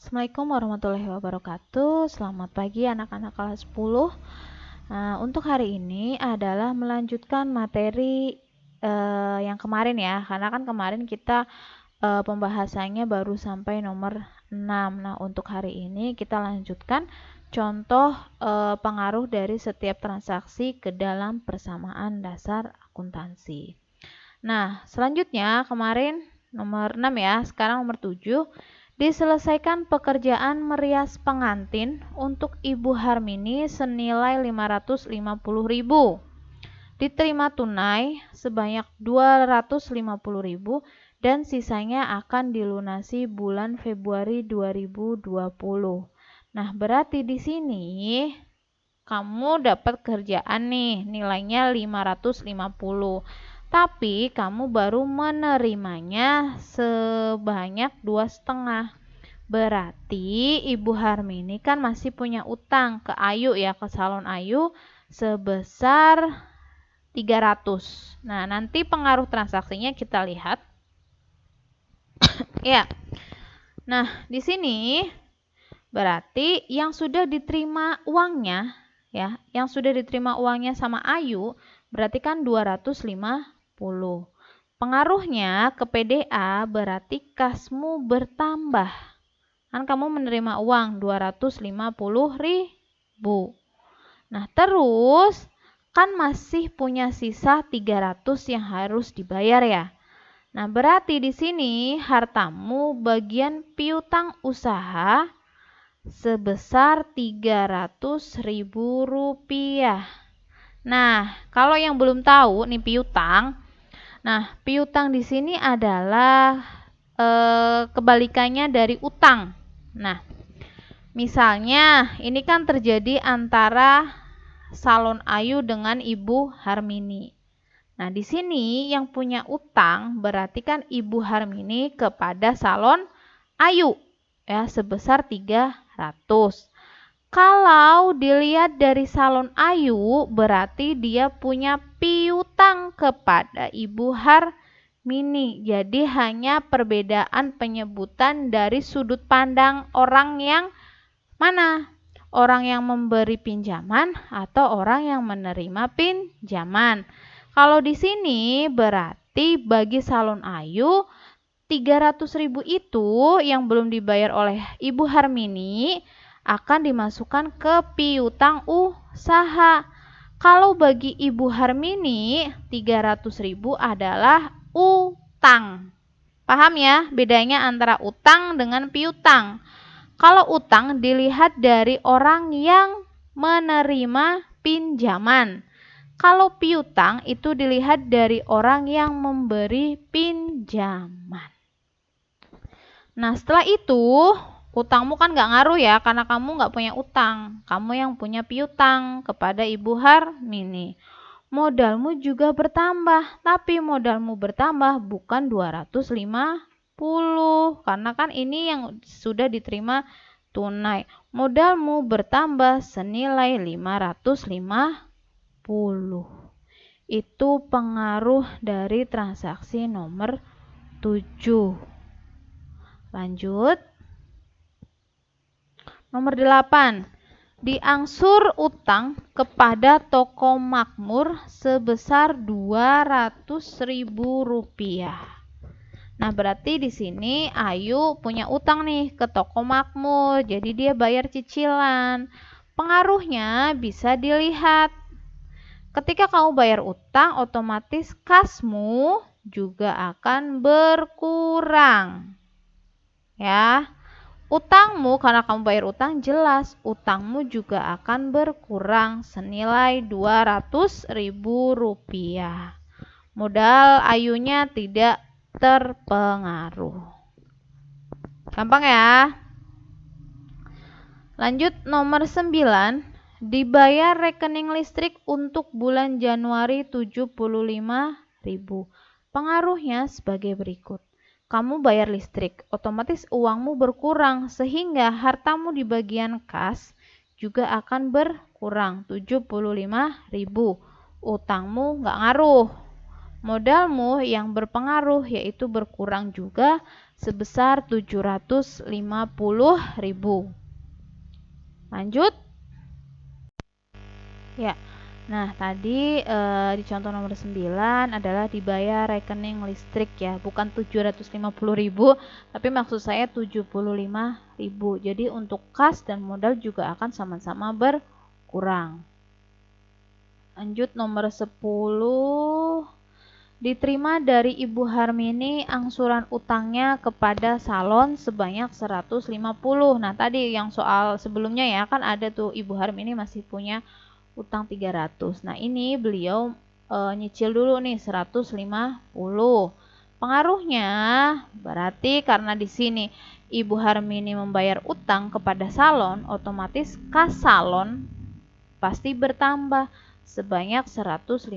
Assalamualaikum warahmatullahi wabarakatuh. Selamat pagi anak-anak kelas 10. Untuk hari ini adalah melanjutkan materi yang kemarin ya. Karena kan kemarin kita pembahasannya baru sampai nomor 6. Nah, untuk hari ini kita lanjutkan contoh pengaruh dari setiap transaksi ke dalam persamaan dasar akuntansi. Nah, selanjutnya kemarin nomor 6 ya, sekarang nomor 7. Diselesaikan pekerjaan merias pengantin untuk Ibu Harmini senilai 550.000. Diterima tunai sebanyak 250.000 dan sisanya akan dilunasi bulan Februari 2020. Nah, berarti di sini kamu dapat kerjaan nih, nilainya 550. Tapi kamu baru menerimanya sebanyak 2,5. Berarti Ibu Harmini kan masih punya utang ke Ayu ya, ke salon Ayu sebesar 300. Nah, nanti pengaruh transaksinya kita lihat. Ya. Nah, di sini berarti yang sudah diterima uangnya ya, yang sudah diterima uangnya sama Ayu berarti kan 250. Pengaruhnya ke PDA berarti kasmu bertambah. Kan kamu menerima uang 250.000. Nah, terus kan masih punya sisa 300 yang harus dibayar ya. Nah, berarti di sini hartamu bagian piutang usaha sebesar 300.000 rupiah. Nah, kalau yang belum tahu nih piutang. Nah, piutang di sini adalah kebalikannya dari utang. Nah, misalnya ini kan terjadi antara salon Ayu dengan Ibu Harmini. Nah, di sini yang punya utang berarti kan Ibu Harmini kepada salon Ayu ya sebesar 300. Kalau dilihat dari salon Ayu, berarti dia punya piutang kepada Ibu Harmini. Jadi hanya perbedaan penyebutan dari sudut pandang orang yang mana? Orang yang memberi pinjaman atau orang yang menerima pinjaman. Kalau di sini berarti bagi salon Ayu 300.000 itu yang belum dibayar oleh Ibu Harmini akan dimasukkan ke piutang usaha. Kalau bagi Ibu Harmini 300.000 adalah utang. Paham ya bedanya antara utang dengan piutang? Kalau utang dilihat dari orang yang menerima pinjaman. Kalau piutang itu dilihat dari orang yang memberi pinjaman. Nah, setelah itu utangmu kan nggak ngaruh ya, karena kamu nggak punya utang. Kamu yang punya piutang kepada Ibu Harmini. Modalmu juga bertambah, tapi modalmu bertambah bukan 250, karena kan ini yang sudah diterima tunai. Modalmu bertambah senilai 550. Itu pengaruh dari transaksi nomor 7. Lanjut. Nomor 8. Diangsur utang kepada toko makmur sebesar 200.000 rupiah. Nah, berarti di sini Ayu punya utang nih ke toko makmur. Jadi dia bayar cicilan. Pengaruhnya bisa dilihat. Ketika kamu bayar utang, otomatis kasmu juga akan berkurang. Ya. Utangmu, karena kamu bayar utang, jelas utangmu juga akan berkurang senilai 200.000 rupiah. Modal Ayunya tidak terpengaruh. Gampang ya. Lanjut nomor 9. Dibayar rekening listrik untuk bulan Januari 75.000. Pengaruhnya sebagai berikut. Kamu bayar listrik, otomatis uangmu berkurang sehingga hartamu di bagian kas juga akan berkurang 75.000. Utangmu nggak ngaruh. Modalmu yang berpengaruh yaitu berkurang juga sebesar 750.000. Lanjut. Ya. Nah, tadi di contoh nomor 9 adalah dibayar rekening listrik ya, bukan 750.000, tapi maksud saya 75.000. Jadi untuk kas dan modal juga akan sama-sama berkurang. Lanjut nomor 10. Diterima dari Ibu Harmini angsuran utangnya kepada salon sebanyak 150. Nah, tadi yang soal sebelumnya ya, kan ada tuh Ibu Harmini masih punya utang 300. Nah, ini beliau nyicil dulu nih 150. Pengaruhnya berarti karena di sini Ibu Harmini membayar utang kepada salon, otomatis kas salon pasti bertambah sebanyak 150.000.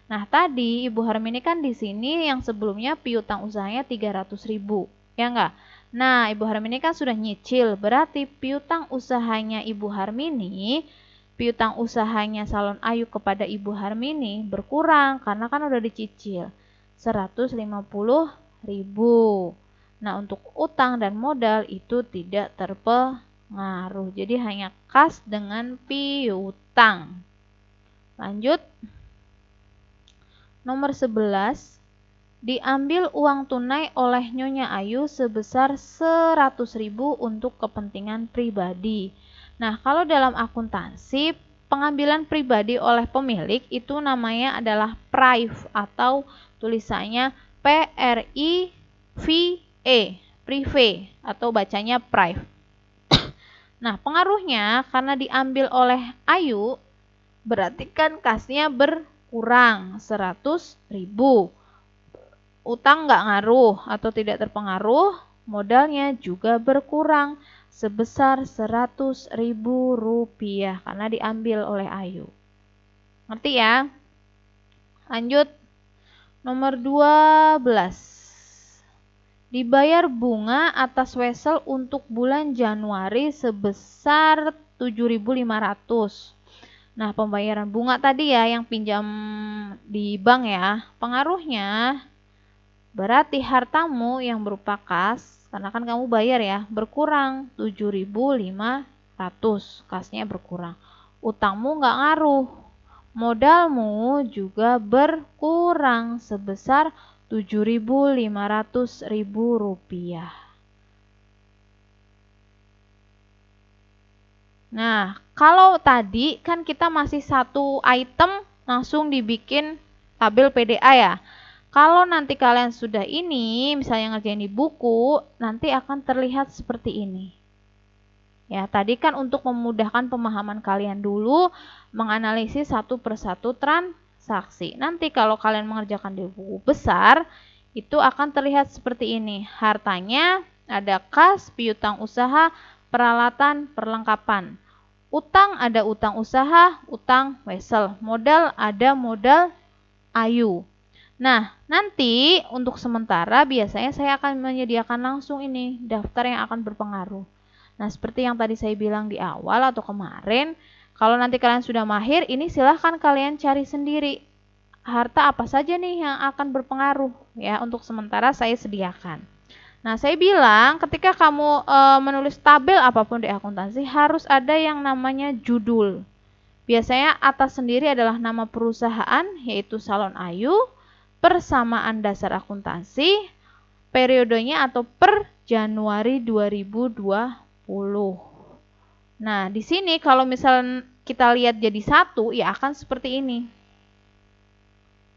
Nah, tadi Ibu Harmini kan di sini yang sebelumnya piutang usahanya 300.000, ya enggak? Nah, Ibu Harmini kan sudah nyicil, berarti piutang usahanya Ibu Harmini, piutang usahanya Salon Ayu kepada Ibu Harmini berkurang karena kan udah dicicil 150.000. Nah, untuk utang dan modal itu tidak terpengaruh. Jadi hanya kas dengan piutang. Lanjut. Nomor 11. Diambil uang tunai oleh Nyonya Ayu sebesar 100.000 untuk kepentingan pribadi. Nah, kalau dalam akuntansi, pengambilan pribadi oleh pemilik itu namanya adalah prive atau tulisannya PRIVE, prive atau bacanya prive. Nah, pengaruhnya karena diambil oleh Ayu, berarti kan kasnya berkurang 100.000. Utang nggak ngaruh atau tidak terpengaruh, modalnya juga berkurang sebesar 100.000 rupiah karena diambil oleh Ayu. Ngerti ya? Lanjut. Nomor 12. Dibayar bunga atas wesel untuk bulan Januari sebesar 7.500. Nah, pembayaran bunga tadi ya yang pinjam di bank ya, pengaruhnya berarti hartamu yang berupa kas, karena kan kamu bayar ya, berkurang 7.500, kasnya berkurang. Utangmu nggak ngaruh, modalmu juga berkurang sebesar 7.500.000 rupiah. Nah, kalau tadi kan kita masih satu item langsung dibikin tabel PDA ya. Kalau nanti kalian sudah ini, misalnya ngerjain di buku, nanti akan terlihat seperti ini. Ya, tadi kan untuk memudahkan pemahaman kalian dulu, menganalisis satu persatu transaksi. Nanti kalau kalian mengerjakan di buku besar, itu akan terlihat seperti ini. Hartanya ada kas, piutang usaha, peralatan, perlengkapan. Utang ada utang usaha, utang wesel. Modal ada modal Ayu. Nah, nanti untuk sementara biasanya saya akan menyediakan langsung ini daftar yang akan berpengaruh. Nah, seperti yang tadi saya bilang di awal atau kemarin, kalau nanti kalian sudah mahir, ini silahkan kalian cari sendiri. Harta apa saja nih yang akan berpengaruh ya, untuk sementara saya sediakan. Nah, saya bilang ketika kamu menulis tabel apapun di akuntansi harus ada yang namanya judul. Biasanya atas sendiri adalah nama perusahaan yaitu Salon Ayu, persamaan dasar akuntansi, periodenya atau per Januari 2020. Nah, di sini kalau misalnya kita lihat jadi satu, ya akan seperti ini.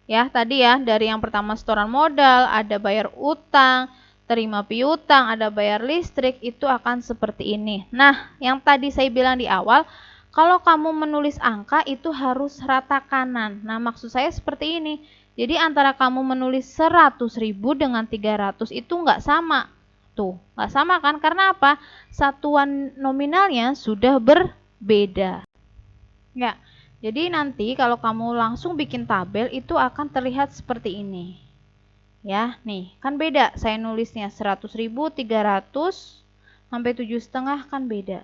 Ya, tadi ya, dari yang pertama setoran modal, ada bayar utang, terima piutang, ada bayar listrik, itu akan seperti ini. Nah, yang tadi saya bilang di awal, kalau kamu menulis angka itu harus rata kanan. Nah, maksud saya seperti ini. Jadi antara kamu menulis 100.000 dengan 300 itu nggak sama. Tuh, nggak sama kan? Karena apa? Satuan nominalnya sudah berbeda. Ya, jadi nanti kalau kamu langsung bikin tabel itu akan terlihat seperti ini. Ya, nih, kan beda. Saya nulisnya 100.000, 300, sampai 7,5 kan beda.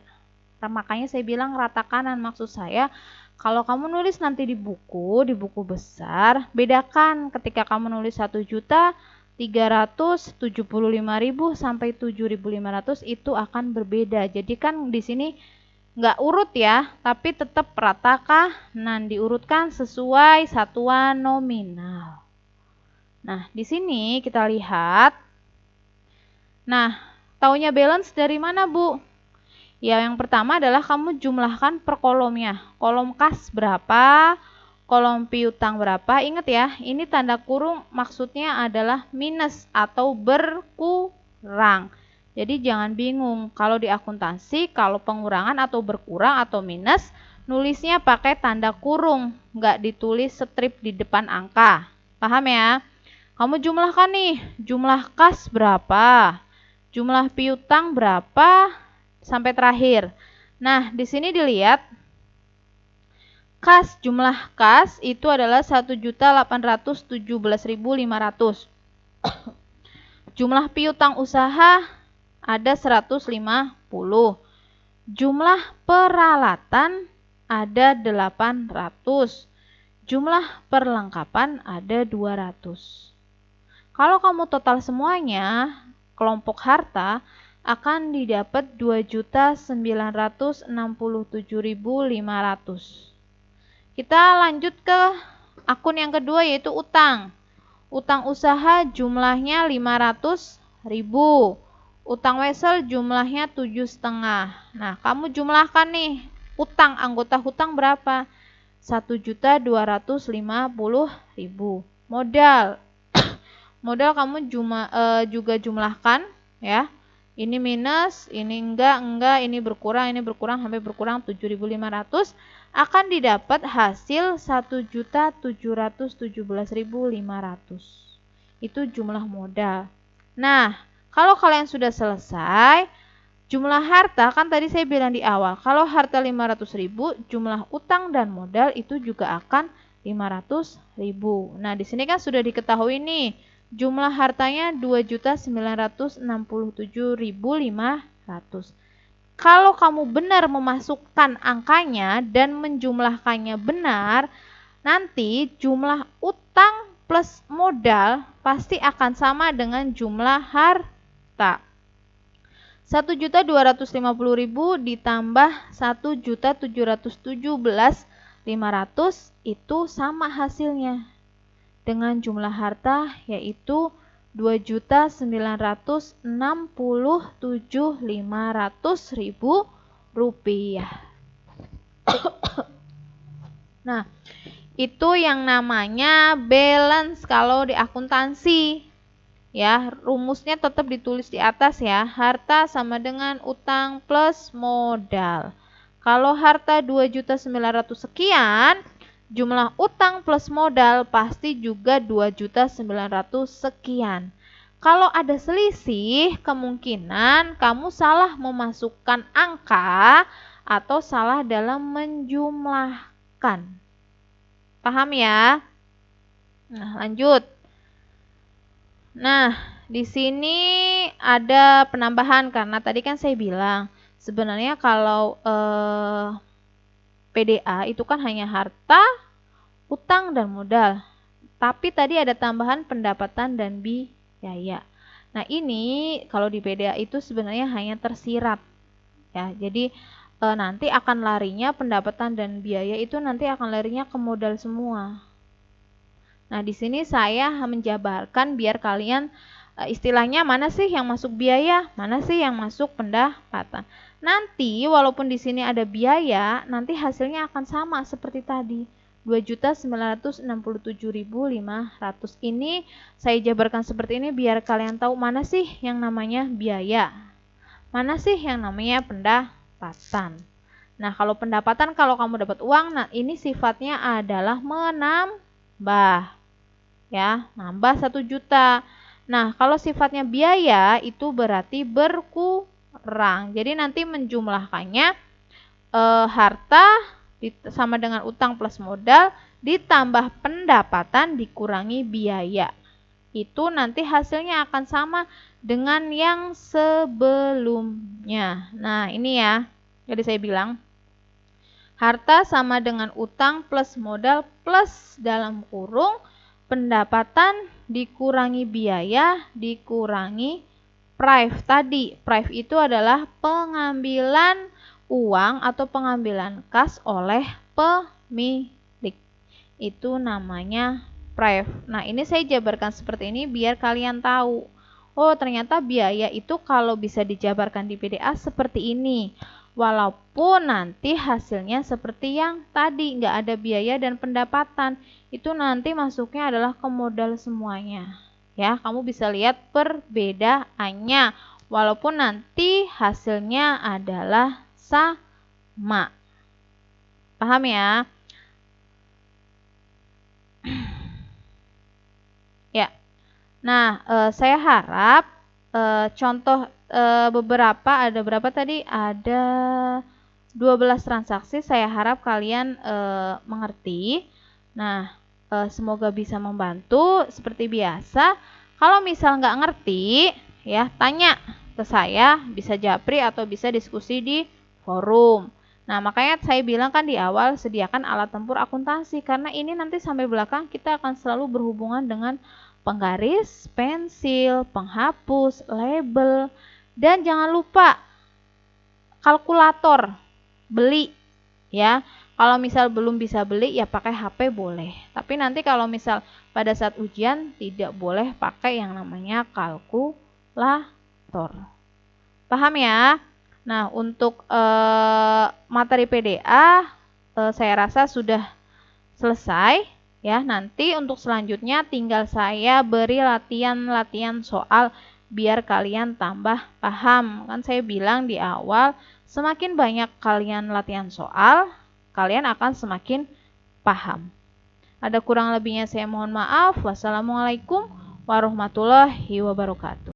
Nah, makanya saya bilang rata kanan, maksud saya kalau kamu nulis nanti di buku besar, bedakan ketika kamu nulis 1 juta, 375.000 sampai 7.500 itu akan berbeda. Jadi kan di sini nggak urut ya, tapi tetap rata kanan, diurutkan sesuai satuan nominal. Nah, di sini kita lihat. Nah, taunya balance dari mana, Bu? Ya, yang pertama adalah kamu jumlahkan per kolomnya. Kolom kas berapa? Kolom piutang berapa? Ingat ya, ini tanda kurung maksudnya adalah minus atau berkurang. Jadi jangan bingung, kalau di akuntansi, kalau pengurangan atau berkurang atau minus, nulisnya pakai tanda kurung, nggak ditulis strip di depan angka. Paham ya? Kamu jumlahkan nih, jumlah kas berapa? Jumlah piutang berapa? Sampai terakhir. Nah, di sini dilihat kas, jumlah kas itu adalah 1.817.500. Jumlah piutang usaha ada 150. Jumlah peralatan ada 800. Jumlah perlengkapan ada 200. Kalau kamu total semuanya, kelompok harta akan didapat 2.967.500. Kita lanjut ke akun yang kedua yaitu utang. Utang usaha jumlahnya 500.000. Utang wesel jumlahnya 7,5. Nah, kamu jumlahkan nih, utang anggota hutang berapa? 1.250.000. Modal. Modal kamu juga jumlahkan ya. Ini minus, ini enggak, ini berkurang sampai berkurang 7.500, akan didapat hasil 1.717.500. Itu jumlah modal. Nah, kalau kalian sudah selesai, jumlah harta kan tadi saya bilang di awal, kalau harta 500.000, jumlah utang dan modal itu juga akan 500.000. Nah, di sini kan sudah diketahui nih, jumlah hartanya 2.967.500. Kalau kamu benar memasukkan angkanya dan menjumlahkannya benar, nanti jumlah utang plus modal pasti akan sama dengan jumlah harta. 1.250.000 ditambah 1.717.500 itu sama hasilnya dengan jumlah harta yaitu 2.967.500.000 rupiah. Nah, itu yang namanya balance kalau di akuntansi. Ya, rumusnya tetap ditulis di atas ya. Harta sama dengan utang plus modal. Kalau harta 2.900.000 sekian, jumlah utang plus modal pasti juga 2.900.000 sekian. Kalau ada selisih, kemungkinan kamu salah memasukkan angka atau salah dalam menjumlahkan. Paham ya? Nah, lanjut. Nah, di sini ada penambahan karena tadi kan saya bilang sebenarnya kalau PDA itu kan hanya harta, utang, dan modal. Tapi tadi ada tambahan pendapatan dan biaya. Nah, ini kalau di PDA itu sebenarnya hanya tersirat. Ya, jadi nanti akan larinya pendapatan dan biaya itu nanti akan larinya ke modal semua. Nah, di sini saya menjabarkan biar kalian istilahnya mana sih yang masuk biaya, mana sih yang masuk pendapatan. Nanti walaupun di sini ada biaya, nanti hasilnya akan sama seperti tadi. 2.967.500. Ini saya jabarkan seperti ini biar kalian tahu mana sih yang namanya biaya. Mana sih yang namanya pendapatan. Nah, kalau pendapatan kalau kamu dapat uang, nah ini sifatnya adalah menambah. Ya, nambah 1 juta. Nah, kalau sifatnya biaya itu berarti berkurang. Jadi nanti menjumlahkannya harta sama dengan utang plus modal ditambah pendapatan dikurangi biaya. Itu nanti hasilnya akan sama dengan yang sebelumnya. Nah, ini ya. Jadi saya bilang harta sama dengan utang plus modal plus dalam kurung pendapatan dikurangi biaya dikurangi prive tadi. Prive itu adalah pengambilan uang atau pengambilan kas oleh pemilik. Itu namanya prive. Nah, ini saya jabarkan seperti ini biar kalian tahu. Oh, ternyata biaya itu kalau bisa dijabarkan di PDA seperti ini. Walaupun nanti hasilnya seperti yang tadi, nggak ada biaya dan pendapatan. Itu nanti masuknya adalah ke modal semuanya. Ya, kamu bisa lihat perbedaannya. Walaupun nanti hasilnya adalah sama. Paham ya? Ya. Nah, saya harap contoh ada berapa tadi? Ada 12 transaksi. Saya harap kalian mengerti. Nah, semoga bisa membantu. Seperti biasa, kalau misal nggak ngerti, ya tanya ke saya, bisa japri atau bisa diskusi di forum. Nah, makanya saya bilang kan di awal, sediakan alat tempur akuntansi, karena ini nanti sampai belakang kita akan selalu berhubungan dengan penggaris, pensil, penghapus, label, dan jangan lupa kalkulator, beli ya. Kalau misal belum bisa beli ya pakai HP boleh. Tapi nanti kalau misal pada saat ujian tidak boleh pakai yang namanya kalkulator. Paham ya? Nah, untuk materi PDA saya rasa sudah selesai ya. Nanti untuk selanjutnya tinggal saya beri latihan-latihan soal biar kalian tambah paham. Kan saya bilang di awal, semakin banyak kalian latihan soal, kalian akan semakin paham. Ada kurang lebihnya saya mohon maaf. Wassalamualaikum warahmatullahi wabarakatuh.